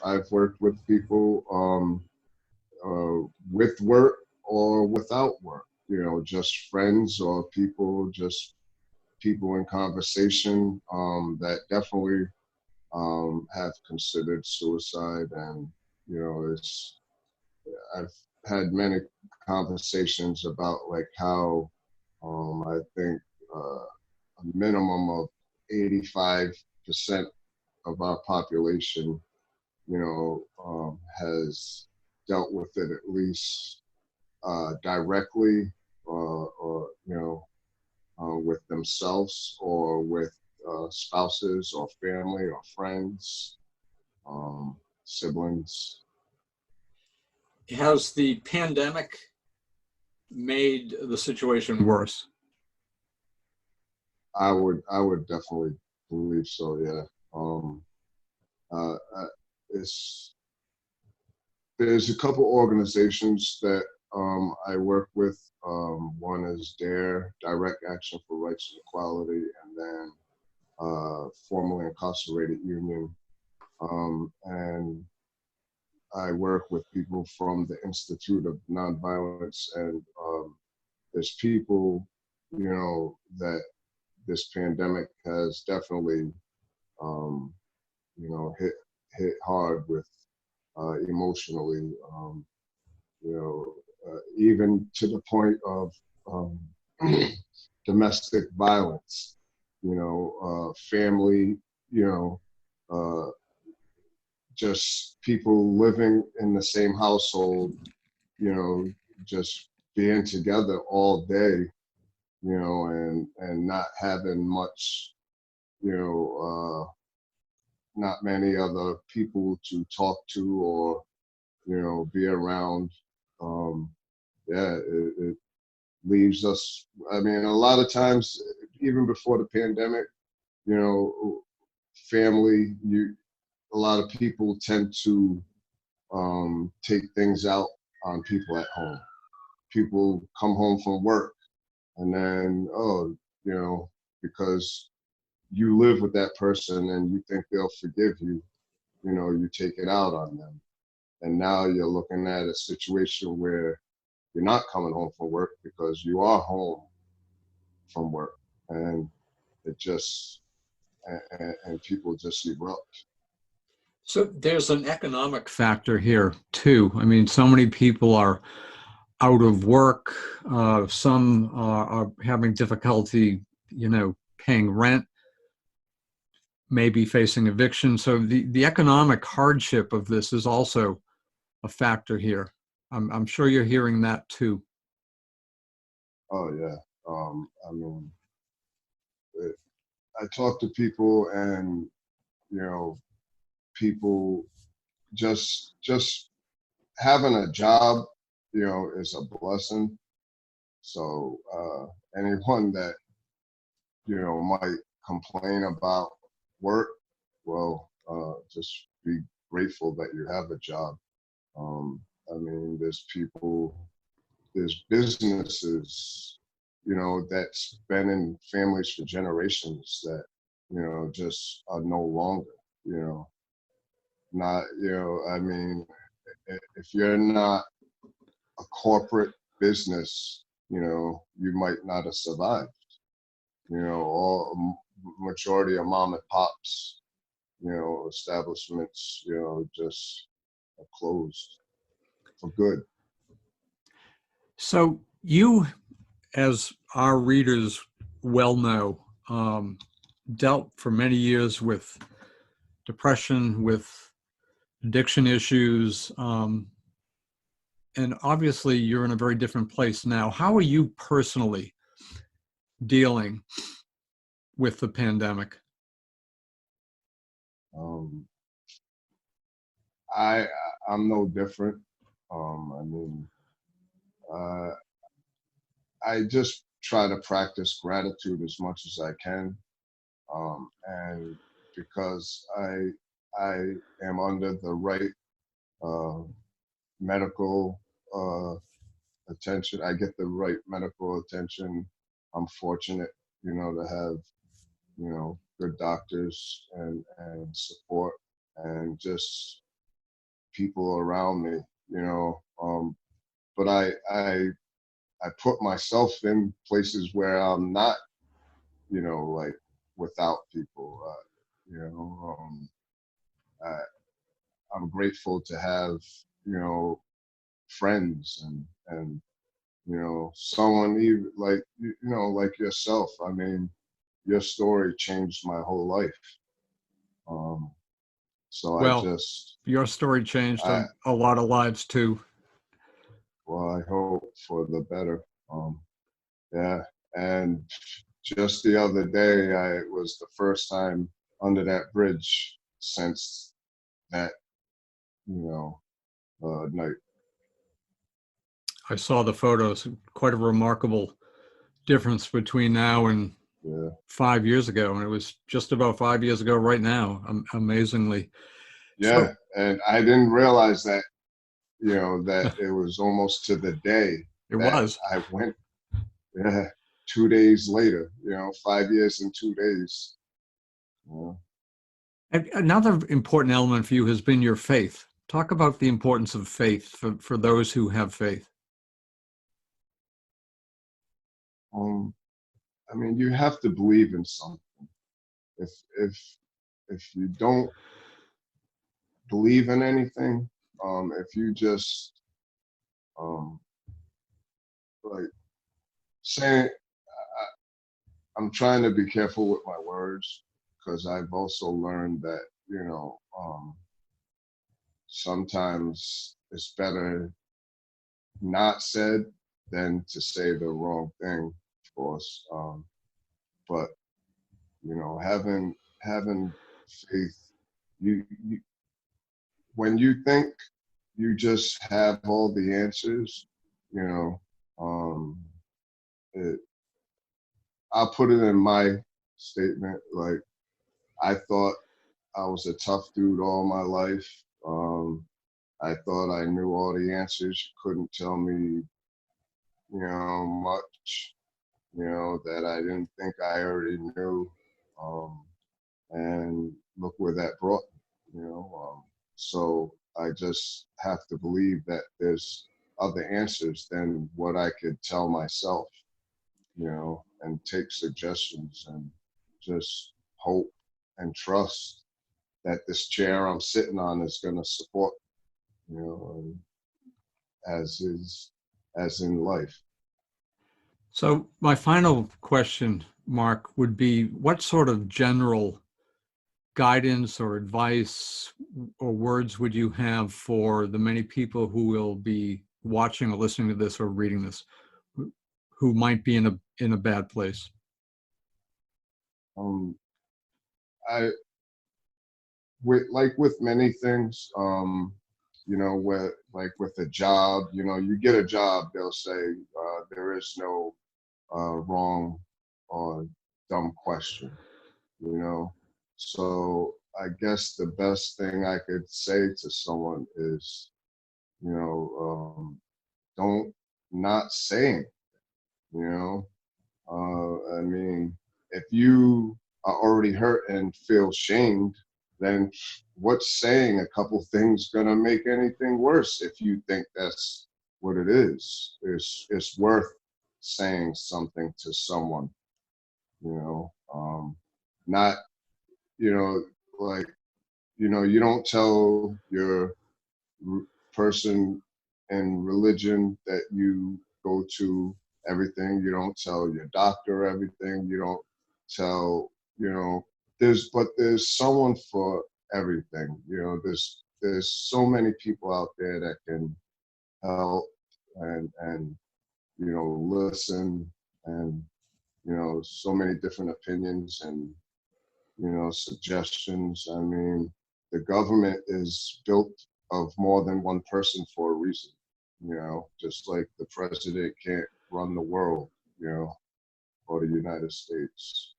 I've worked with people with work or without work. You know, just friends or people, just people in conversation that definitely have considered suicide, and you know, I've had many conversations about like how I think a minimum of 85% of our population, you know, has dealt with it at least directly, or you know, with themselves or with spouses or family or friends, siblings. Has the pandemic made the situation worse? I would definitely believe so. Yeah. It's There's a couple organizations that I work with. One is DARE, Direct Action for Rights and Equality, and then Formerly Incarcerated Union. And I work with people from the Institute of Nonviolence, and there's people, you know, that this pandemic has definitely, um, you know, hit hard with emotionally, you know, even to the point of um, domestic violence, you know, family, you know, uh, just people living in the same household, you know, just being together all day, you know, and not having much, you know, not many other people to talk to or, you know, be around. Um, yeah, it leaves us. I mean, a lot of times, even before the pandemic, you know, family, a lot of people tend to take things out on people at home. People come home from work and then, oh, you know, because you live with that person and you think they'll forgive you, you know, you take it out on them. And now you're looking at a situation where you're not coming home from work because you are home from work, and it just and people just erupt. So there's an economic factor here too. I mean, so many people are out of work. Some are having difficulty, you know, paying rent, maybe facing eviction. So the economic hardship of this is also a factor here. I'm sure you're hearing that too. Oh yeah. I mean, it, I talk to people, and you know, people just having a job, you know, is a blessing. So anyone that, you know, might complain about work, well, just be grateful that you have a job. I mean, there's businesses, you know, that's been in families for generations that, you know, just are no longer, you know, not, you know, I mean, if you're not a corporate business, you know, you might not have survived. You know, all majority of mom and pops, you know, establishments, you know, just are closed for good. So you, as our readers well know, dealt for many years with depression, with addiction issues, and obviously you're in a very different place now. How are you personally dealing with the pandemic? Um, I I'm no different. I mean, uh, I just try to practice gratitude as much as I can, and because I am under the right uh, medical attention, I get the right medical attention. I'm fortunate, you know, to have, you know, good doctors and support, and just people around me, you know. But I put myself in places where I'm not, you know, like without people. You know, I, I'm grateful to have, you know, friends and you know, someone even like you know, like yourself. I mean, your story changed my whole life. Um, so I Well, just your story changed I a lot of lives too. well, I hope for the better. Yeah, and just the other day, I it was the first time under that bridge since that, you know, night. I saw the photos. Quite a remarkable difference between now and Yeah, 5 years ago, and it was just about 5 years ago right now, amazingly. yeah, So and I didn't realize that, you know, that it was almost to the day it that was. I went. Yeah, 2 days later, you know, 5 years and 2 days. You know. And another important element for you has been your faith. Talk about the importance of faith for those who have faith. Um, I mean, you have to believe in something. If if if you don't believe in anything, if you just um, like saying, I'm trying to be careful with my words because I've also learned that, you know, sometimes it's better not said than to say the wrong thing, of course. But you know, having faith, you when you think you just have all the answers, you know, um, it, I'll put it in my statement. Like I thought I was a tough dude all my life. I thought I knew all the answers. You couldn't tell me, you know, much, you know, that I didn't think I already knew. Um, and look where that brought me, you know. So I just have to believe that there's other answers than what I could tell myself, you know, and take suggestions and just hope and trust that this chair I'm sitting on is going to support, you know, as is as in life. So my final question, Mark, would be what sort of general guidance or advice or words would you have for the many people who will be watching or listening to this or reading this who might be in a bad place? Um, I with like with many things, you know, where like with a job, you know, you get a job, they'll say there is no wrong or dumb question, you know. So I guess the best thing I could say to someone is, you know, don't not saying, you know. I mean, if you are already hurt and feel shamed, then what's saying a couple things gonna make anything worse if you think that's what it is? It's worth saying something to someone, you know. Not, you know, like, you know, you don't tell your person in religion that you go to everything. You don't tell your doctor everything. You don't tell, you know, there's someone for everything. You know, there's so many people out there that can help and you know listen and you know so many different opinions and you know, suggestions. I mean, the government is built of more than one person for a reason, you know, just like the president can't run the world, you know, or the United States.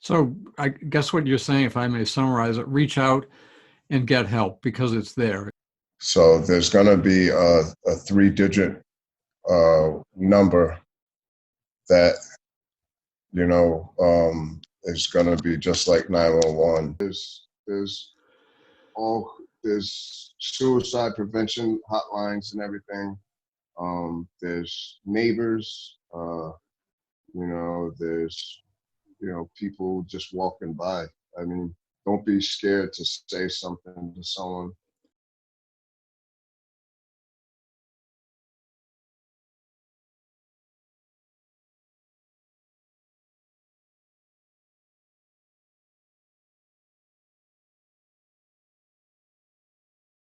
So I guess what you're saying, if I may summarize it, reach out and get help because it's there. So there's going to be a 3-digit number that, you know, is going to be just like 911. There's all there's suicide prevention hotlines and everything. There's neighbors, there's, people just walking by. I mean, don't be scared to say something to someone.